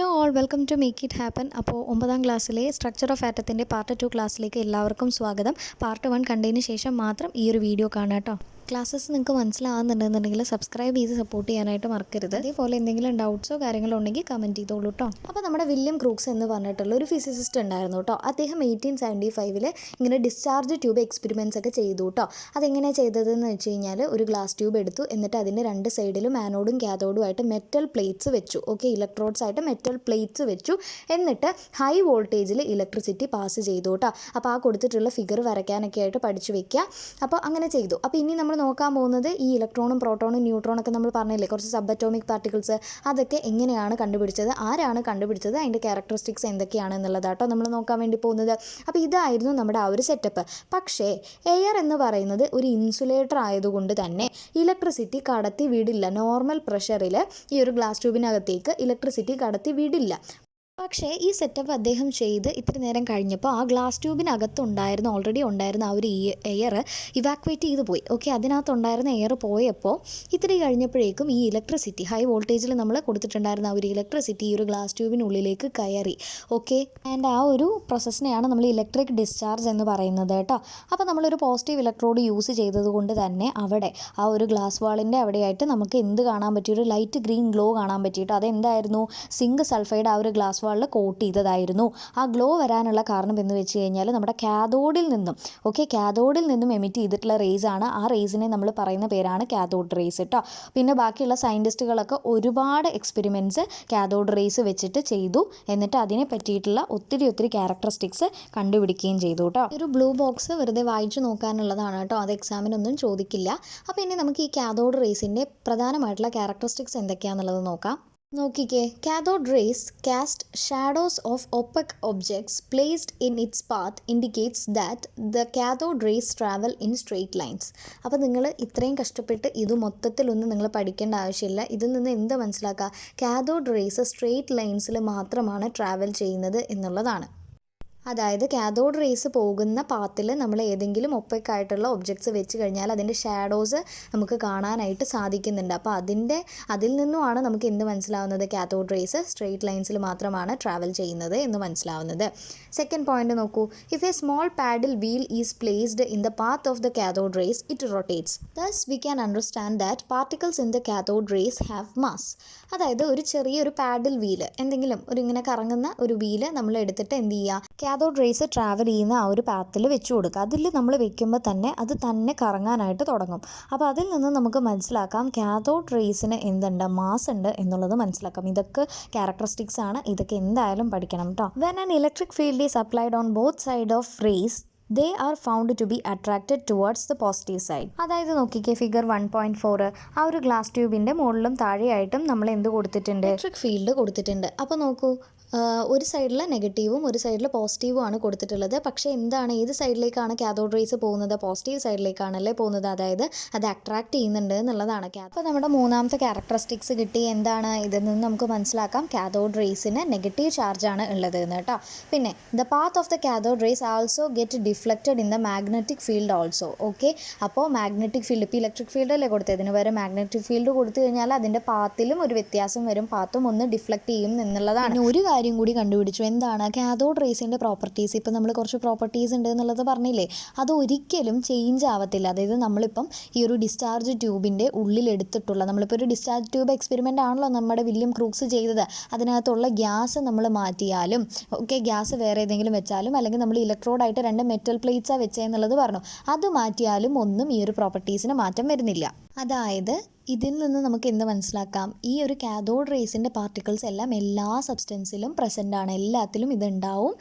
Hello all welcome to make it happen. അപ്പോൾ 9ാം ക്ലാസ്സിലെ സ്ട്രക്ചർ ഓഫ് ആറ്റത്തിൻ്റെ പാർട്ട് 2 ക്ലാസ്സിലേക്ക് എല്ലാവർക്കും സ്വാഗതം. പാർട്ട് 1 കണ്ടതിന് ശേഷം മാത്രം ഈ ഒരു വീഡിയോ കാണാം കേട്ടോ. ക്ലാസ്സസ് നിങ്ങൾക്ക് മനസ്സിലാകുന്നുണ്ടെന്നുണ്ടെങ്കിൽ സബ്സ്ക്രൈബ് ചെയ്ത് സപ്പോർട്ട് ചെയ്യാനായിട്ട് മറക്കരുത്. അതേപോലെ എന്തെങ്കിലും ഡൗട്ട്സോ കാര്യങ്ങളോ ഉണ്ടെങ്കിൽ കമൻറ്റ് ചെയ്തോളൂ കേട്ടോ. അപ്പോൾ നമ്മുടെ വില്യം ക്രൂക്സ് എന്ന് പറഞ്ഞിട്ടുള്ള ഒരു ഫിസിസിസ്റ്റ് ഉണ്ടായിരുന്നു കേട്ടോ. അദ്ദേഹം 1875 ഇങ്ങനെ ഡിസ്ചാർജ് ട്യൂബ് എക്സ്പെരിമെൻറ്റ്സ് ഒക്കെ ചെയ്തു കേട്ടോ. അതെങ്ങനെയാണ് ചെയ്തതെന്ന് വെച്ച് കഴിഞ്ഞാൽ ഒരു ഗ്ലാസ് ട്യൂബ് എടുത്തു, എന്നിട്ട് അതിൻ്റെ രണ്ട് സൈഡിലും ആനോഡും കാഥോഡും ആയിട്ട് മെറ്റൽ പ്ലേറ്റ്സ് വെച്ചു. ഇലക്ട്രോഡ്സ് ആയിട്ട് മെറ്റൽ പ്ലേറ്റ്സ് വെച്ചു. എന്നിട്ട് ഹൈ വോൾട്ടേജിൽ ഇലക്ട്രിസിറ്റി പാസ് ചെയ്തു കേട്ടോ. അപ്പോൾ ആ കൊടുത്തിട്ടുള്ള ഫിഗർ വരയ്ക്കാനൊക്കെ ആയിട്ട് പഠിച്ചു വെക്കുക. അപ്പോൾ അങ്ങനെ ചെയ്തു. അപ്പോൾ ഇനി നമ്മൾ നോക്കാൻ പോകുന്നത് ഈ ഇലക്ട്രോണും പ്രോട്ടോണും ന്യൂട്രോണൊക്കെ നമ്മൾ പറഞ്ഞില്ലേ, കുറച്ച് സബ് അറ്റോമിക് പാർട്ടിക്കിൾസ്, അതൊക്കെ എങ്ങനെയാണ് കണ്ടുപിടിച്ചത്, ആരാണ് കണ്ടുപിടിച്ചത്, അതിൻ്റെ ക്യാരക്ടറിസ്റ്റിക്സ് എന്തൊക്കെയാണ് എന്നുള്ളതാട്ടോ നമ്മൾ നോക്കാൻ വേണ്ടി പോകുന്നത്. അപ്പോൾ ഇതായിരുന്നു നമ്മുടെ ആ ഒരു സെറ്റപ്പ്. പക്ഷേ എയർ എന്ന് പറയുന്നത് ഒരു ഇൻസുലേറ്റർ ആയതുകൊണ്ട് തന്നെ ഇലക്ട്രിസിറ്റി കടത്തി വിടില്ല. നോർമൽ പ്രഷറിൽ ഈ ഒരു ഗ്ലാസ് ട്യൂബിനകത്തേക്ക് ഇലക്ട്രിസിറ്റി കടത്തി വിടില്ല. പക്ഷേ ഈ സെറ്റപ്പ് അദ്ദേഹം ചെയ്ത് ഇത്തിരി നേരം കഴിഞ്ഞപ്പോൾ ആ ഗ്ലാസ് ട്യൂബിനകത്തുണ്ടായിരുന്ന ഓൾറെഡി ഉണ്ടായിരുന്ന ആ ഒരു എയർ ഇവാക്വേറ്റ് ചെയ്ത് പോയി. അതിനകത്തുണ്ടായിരുന്ന എയർ പോയപ്പോൾ ഇത്തിരി കഴിഞ്ഞപ്പോഴേക്കും ഈ ഇലക്ട്രിസിറ്റി ഹൈ വോൾട്ടേജിൽ നമ്മൾ കൊടുത്തിട്ടുണ്ടായിരുന്ന ആ ഒരു ഇലക്ട്രിസിറ്റി ഈ ഒരു ഗ്ലാസ് ട്യൂബിനുള്ളിലേക്ക് കയറി. ആൻഡ് ആ ഒരു പ്രോസസ്സിനെയാണ് നമ്മൾ ഇലക്ട്രിക് ഡിസ്ചാർജ് എന്ന് പറയുന്നത് കേട്ടോ. അപ്പോൾ നമ്മളൊരു പോസിറ്റീവ് ഇലക്ട്രോഡ് യൂസ് ചെയ്തതുകൊണ്ട് തന്നെ അവിടെ ആ ഒരു ഗ്ലാസ് വാളിൻ്റെ അവിടെയായിട്ട് നമുക്ക് എന്ത് കാണാൻ പറ്റി, ഒരു ലൈറ്റ് ഗ്രീൻ ഗ്ലോ കാണാൻ പറ്റിയിട്ട് അതെന്തായിരുന്നു, സിങ്ക് സൾഫൈഡ് ആ ഒരു ഗ്ലാസ് വാളിൽ കോട്ട് ചെയ്തതായിരുന്നു. ആ ഗ്ലോ വരാനുള്ള കാരണം എന്ന് വെച്ച് കഴിഞ്ഞാൽ നമ്മുടെ കാഥോഡിൽ നിന്നും എമിറ്റ് ചെയ്തിട്ടുള്ള റേസ് ആണ്. ആ റേസിനെ നമ്മൾ പറയുന്ന പേരാണ് കാഥോഡ് റേസ് കേട്ടോ. പിന്നെ ബാക്കിയുള്ള സയൻറ്റിസ്റ്റുകളൊക്കെ ഒരുപാട് എക്സ്പെരിമെൻറ്റ്സ് കാഥോഡ് റേസ് വെച്ചിട്ട് ചെയ്തു. എന്നിട്ട് അതിനെ പറ്റിയിട്ടുള്ള ഒത്തിരി ക്യാരക്ടറിസ്റ്റിക്സ് കണ്ടുപിടിക്കുകയും ചെയ്തു കേട്ടോ. ഒരു ബ്ലൂ ബോക്സ് വെറുതെ വായിച്ചു നോക്കാനുള്ളതാണ് കേട്ടോ, അത് എക്സാമിനൊന്നും ചോദിക്കില്ല. അപ്പോൾ ഇനി നമുക്ക് ഈ കാഥോഡ് റേസിൻ്റെ പ്രധാനമായിട്ടുള്ള ക്യാരക്ടറിസ്റ്റിക്സ് എന്തൊക്കെയാണെന്നുള്ളത് നോക്കാം. നോക്കിക്കേ, cathode rays cast shadows of ഒപ്പക് objects placed in its path indicates that the cathode raise travel in straight lines. അപ്പോൾ നിങ്ങൾ ഇത്രയും കഷ്ടപ്പെട്ട് ഇത് മൊത്തത്തിലൊന്നും നിങ്ങൾ പഠിക്കേണ്ട ആവശ്യമില്ല. ഇതിൽ നിന്ന് എന്ത് മനസ്സിലാക്കുക, കാഥോഡ് റേസ് സ്ട്രെയിറ്റ് ലൈൻസിൽ മാത്രമാണ് ട്രാവൽ ചെയ്യുന്നത് എന്നുള്ളതാണ്. അതായത് കാഥോഡ് റേസ് പോകുന്ന പാത്തിൽ നമ്മൾ ഏതെങ്കിലും ഒപ്പക്കായിട്ടുള്ള ഒബ്ജക്ട്സ് വെച്ച് കഴിഞ്ഞാൽ അതിൻ്റെ ഷാഡോസ് നമുക്ക് കാണാനായിട്ട് സാധിക്കുന്നുണ്ട്. അപ്പോൾ അതിൽ നിന്നുമാണ് നമുക്ക് എന്ത് മനസ്സിലാവുന്നത്, കാഥോഡ് റേസ് സ്ട്രെയിറ്റ് ലൈൻസിൽ മാത്രമാണ് ട്രാവൽ ചെയ്യുന്നത് എന്ന് മനസ്സിലാവുന്നത്. സെക്കൻഡ് പോയിന്റ് നോക്കൂ, if a small paddle wheel is placed in the path of the cathode rays it rotates. Thus we can understand that particles in the cathode rays have mass. അതായത് ഒരു ചെറിയൊരു പാഡിൽ wheel, എന്തെങ്കിലും ഒരു ഇങ്ങനെ കറങ്ങുന്ന ഒരു wheel നമ്മൾ എടുത്തിട്ട് എന്ത് ചെയ്യുക, കാഥോഡ് റേസ് ട്രാവൽ ചെയ്യുന്ന ആ ഒരു പാത്തിൽ വെച്ച് കൊടുക്കുക. അതിൽ നമ്മൾ വെക്കുമ്പോൾ തന്നെ അത് തന്നെ കറങ്ങാനായിട്ട് തുടങ്ങും. അപ്പോൾ അതിൽ നിന്ന് നമുക്ക് മനസ്സിലാക്കാം കാഥോഡ് റേസിന് എന്തുണ്ട്, മാസ് ഉണ്ട് എന്നുള്ളത് മനസ്സിലാക്കാം. ഇതൊക്കെ ക്യാരക്ടറിസ്റ്റിക്സ് ആണ്, ഇതൊക്കെ എന്തായാലും പഠിക്കണം കേട്ടോ. When an electric field is applied on both side of rays they are found to be attracted towards the positive side. അതായത് നോക്കിക്കേ, ഫിഗർ 1.4 ആ ഒരു ഗ്ലാസ് ട്യൂബിൻ്റെ മുകളിലും താഴെയായിട്ടും നമ്മൾ എന്ത് കൊടുത്തിട്ടുണ്ട്, ഇലക്ട്രിക് ഫീൽഡ് കൊടുത്തിട്ടുണ്ട്. അപ്പോൾ നോക്കൂ, ഒരു സൈഡിൽ നെഗറ്റീവും ഒരു സൈഡിൽ പോസിറ്റീവും ആണ് കൊടുത്തിട്ടുള്ളത്. പക്ഷേ എന്താണ്, ഏത് സൈഡിലേക്കാണ് കാഥോഡ് റേസ് പോകുന്നത്, പോസിറ്റീവ് സൈഡിലേക്കാണല്ലേ പോകുന്നത്. അതായത് അത് അട്രാക്ട് ചെയ്യുന്നുണ്ട് എന്നുള്ളതാണ്. അപ്പോൾ നമ്മുടെ മൂന്നാമത്തെ ക്യാരക്ടറിസ്റ്റിക്സ് കിട്ടി. എന്താണ്, ഇതിൽ നിന്ന് നമുക്ക് മനസ്സിലാക്കാം കാഥോഡ് റേസിന് നെഗറ്റീവ് ചാർജാണ് ഉള്ളത് എന്ന് കേട്ടോ. പിന്നെ the path of the cathode raise also get deflected in the magnetic field also. അപ്പോൾ മാഗ്നറ്റിക് ഫീൽഡ്, ഇപ്പോൾ ഇലക്ട്രിക് ഫീൽഡ് അല്ലേ കൊടുത്തതിന് വരെ മാഗ്നറ്റിക് ഫീൽഡ് കൊടുത്തു കഴിഞ്ഞാൽ അതിൻ്റെ പാത്തിലും ഒരു വ്യത്യാസം വരും, പാത്തും ഒന്ന് ഡിഫ്ലക്റ്റ് ചെയ്യും എന്നുള്ളതാണ്. ഒരു കാര്യം കൂടി കണ്ടുപിടിച്ചു, എന്താണ്, കാഥോഡ് റേസിൻ്റെ പ്രോപ്പർട്ടീസ്. ഇപ്പം നമ്മൾ കുറച്ച് പ്രോപ്പർട്ടീസ് ഉണ്ട് എന്നുള്ളത് പറഞ്ഞില്ലേ, അത് ഒരിക്കലും ചേഞ്ച് ആവത്തില്ല. അതായത് നമ്മളിപ്പം ഈ ഒരു ഡിസ്ചാർജ് ട്യൂബിൻ്റെ ഉള്ളിലെടുത്തിട്ടുള്ള, നമ്മളിപ്പോൾ ഒരു ഡിസ്ചാർജ് ട്യൂബ് എക്സ്പെരിമെൻ്റ് ആണല്ലോ നമ്മുടെ വില്യം ക്രൂക്സ് ചെയ്തത്. അതിനകത്തുള്ള ഗ്യാസ് നമ്മൾ മാറ്റിയാലും ഗ്യാസ് വേറെ ഏതെങ്കിലും വെച്ചാലും, അല്ലെങ്കിൽ നമ്മൾ ഇലക്ട്രോഡായിട്ട് രണ്ട് മെറ്റൽ പ്ലേറ്റ്സാണ് വെച്ചതെന്നുള്ളത് പറഞ്ഞു, അത് മാറ്റിയാലും ഒന്നും ഈ ഒരു പ്രോപ്പർട്ടീസിന് മാറ്റം വരുന്നില്ല. അതായത് ഇതിൽ നിന്ന് നമുക്ക് എന്ത് മനസ്സിലാക്കാം, ഈ ഒരു കാഥോഡ് റേസിൻ്റെ പാർട്ടിക്കിൾസ് എല്ലാം എല്ലാ സബ്സ്റ്റൻസിലും പ്രസൻ്റ് ആണ്, എല്ലാത്തിലും ഇതുണ്ടാവും.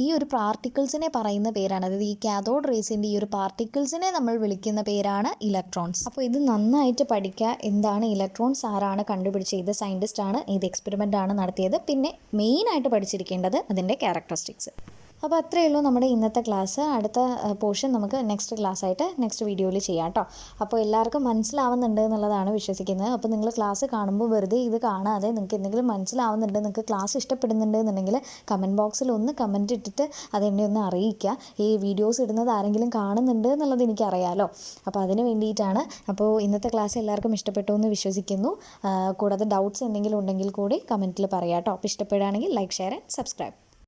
ഈ ഒരു പാർട്ടിക്കിൾസിനെ പറയുന്ന പേരാണ്, അതായത് ഈ കാഥോഡ് റേസിൻ്റെ ഈ ഒരു പാർട്ടിക്കിൾസിനെ നമ്മൾ വിളിക്കുന്ന പേരാണ് ഇലക്ട്രോൺസ്. അപ്പോൾ ഇത് നന്നായിട്ട് പഠിക്കുക. എന്താണ് ഇലക്ട്രോൺസ്, ആരാണ് കണ്ടുപിടിച്ചത്, ഇത് സയൻറ്റിസ്റ്റ് ആണ്, ഇത് എക്സ്പെരിമെൻ്റ് ആണ് നടത്തിയത്. പിന്നെ മെയിനായിട്ട് പഠിച്ചിരിക്കേണ്ടത് അതിൻ്റെ ക്യാരക്ടറിസ്റ്റിക്സ്. അപ്പോൾ അത്രയേ ഉള്ളൂ നമ്മുടെ ഇന്നത്തെ ക്ലാസ്. അടുത്ത പോർഷൻ നമുക്ക് നെക്സ്റ്റ് ക്ലാസ് ആയിട്ട് നെക്സ്റ്റ് വീഡിയോയിൽ ചെയ്യാം കേട്ടോ. അപ്പോൾ എല്ലാവർക്കും മനസ്സിലാവുന്നുണ്ട് എന്നുള്ളതാണ് വിശ്വസിക്കുന്നത്. അപ്പോൾ നിങ്ങൾ ക്ലാസ് കാണുമ്പോൾ വെറുതെ ഇത് കാണാതെ നിങ്ങൾക്ക് എന്തെങ്കിലും മനസ്സിലാവുന്നുണ്ട്, നിങ്ങൾക്ക് ക്ലാസ് ഇഷ്ടപ്പെടുന്നുണ്ട് എന്നുണ്ടെങ്കിൽ കമൻറ്റ് ബോക്സിൽ ഒന്ന് കമൻറ്റ് ഇട്ടിട്ട് അതെന്നെ ഒന്ന് അറിയിക്കുക. ഈ വീഡിയോസ് ഇടുന്നത് ആരെങ്കിലും കാണുന്നുണ്ട് എന്നുള്ളത് എനിക്കറിയാമല്ലോ. അപ്പോൾ അതിന് വേണ്ടിയിട്ടാണ്. അപ്പോൾ ഇന്നത്തെ ക്ലാസ് എല്ലാവർക്കും ഇഷ്ടപ്പെട്ടു എന്ന് വിശ്വസിക്കുന്നു. കൂടാതെ ഡൗട്ട്സ് എന്തെങ്കിലും ഉണ്ടെങ്കിൽ കൂടി കമൻറ്റിൽ പറയാം കേട്ടോ. അപ്പോൾ ഇഷ്ടപ്പെടുകയാണെങ്കിൽ ലൈക്ക്, ഷെയർ ആൻഡ് സബ്സ്ക്രൈബ്.